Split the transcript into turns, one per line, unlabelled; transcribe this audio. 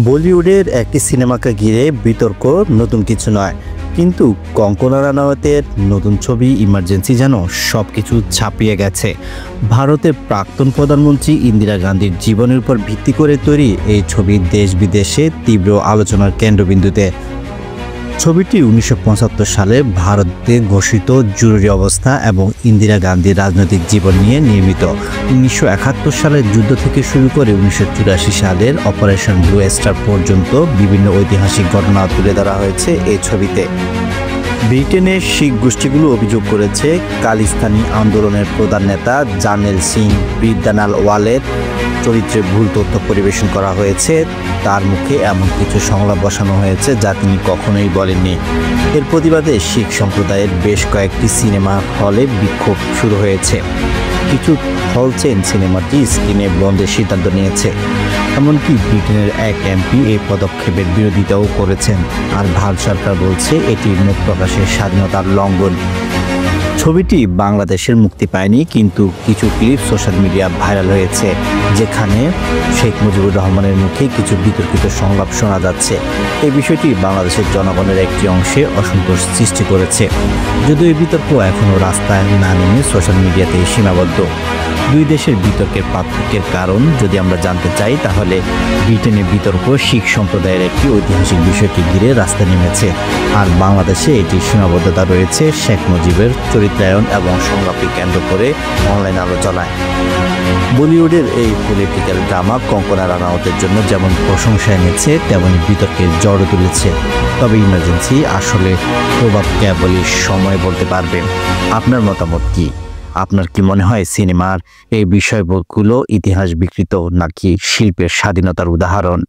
বলিউডের একটি সিনেমাকে ঘিরে বিতর্ক নতুন কিছু নয়, কিন্তু কঙ্গনা রানাওয়াতের নতুন ছবি ইমার্জেন্সি যেন সব কিছু ছাপিয়ে গেছে। ভারতের প্রাক্তন প্রধানমন্ত্রী ইন্দিরা গান্ধীর জীবনের উপর ভিত্তি করে তৈরি এই ছবি দেশ বিদেশে তীব্র আলোচনার কেন্দ্রবিন্দুতে। ছবিটি 1975 সালে ভারতে ঘোষিত জরুরি অবস্থা এবং ইন্দিরা গান্ধীর রাজনৈতিক জীবন নিয়ে নির্মিত। 1971 সালের যুদ্ধ থেকে শুরু করে 1984 সালের অপারেশন ব্লু স্টার পর্যন্ত বিভিন্ন ঐতিহাসিক ঘটনা তুলে ধরা হয়েছে এই ছবিতে। ব্রিটেনের শিখ গোষ্ঠীগুলো অভিযোগ করেছে খালিস্তানি আন্দোলনের প্রধান নেতা জার্নেল সিং ব্রিদানালওয়ালের চরিত্রে ভুল তথ্য পরিবেশন করা হয়েছে। তার মুখে এমন কিছু সংলাপ বসানো হয়েছে যা তিনি কখনোই বলেননি। এর প্রতিবাদে শিখ সম্প্রদায়ের বেশ কয়েকটি সিনেমা হলে বিক্ষোভ শুরু হয়েছে। কিছু হল চেইন সিনেমাটি স্ক্রিনে বন্ধের সিদ্ধান্ত নিয়েছে। এমনকি ব্রিটেনের এক এমপি এই পদক্ষেপের বিরোধিতাও করেছেন। আর ভারত সরকার বলছে এটি মুখ প্রকাশের স্বাধীনতার লঙ্ঘন। ছবিটি বাংলাদেশের মুক্তি পায়নি, কিন্তু কিছু ক্লিপ সোশ্যাল মিডিয়া ভাইরাল হয়েছে যেখানে শেখ মুজিবুর রহমানের মুখে কিছু বিতর্কিত সংলাপ শোনা যাচ্ছে। এই বিষয়টি বাংলাদেশের জনগণের একটি অংশে অসন্তোষ সৃষ্টি করেছে, যদিও এই বিতর্ক এখনও রাস্তায় না নেমে সোশ্যাল মিডিয়াতেই সীমাবদ্ধ। দুই দেশের বিতর্কের পার্থক্যের কারণ যদি আমরা জানতে চাই, তাহলে ব্রিটেনের বিতর্ক শিখ সম্প্রদায়ের একটি ঐতিহাসিক বিষয়কে ঘিরে রাস্তায় নেমেছে, আর বাংলাদেশে এটি সীমাবদ্ধতা রয়েছে শেখ মুজিবের চরিত্রায়ন এবং সংলাপকে কেন্দ্র করে অনলাইন আলোচনায়। বলিউডের এই পলিটিক্যাল ড্রামা কঙ্গনা রানাওয়াতের জন্য যেমন প্রশংসা এনেছে, তেমনি বিতর্কের জড় তুলেছে। তবে ইমার্জেন্সি আসলে প্রভাব কেবলই সময় বলতে পারবে। আপনার মতামত কি? আপনার কি মনে হয় সিনেমার এই বিষয়গুলো ইতিহাস বিকৃত নাকি শিল্পের স্বাধীনতার উদাহরণ?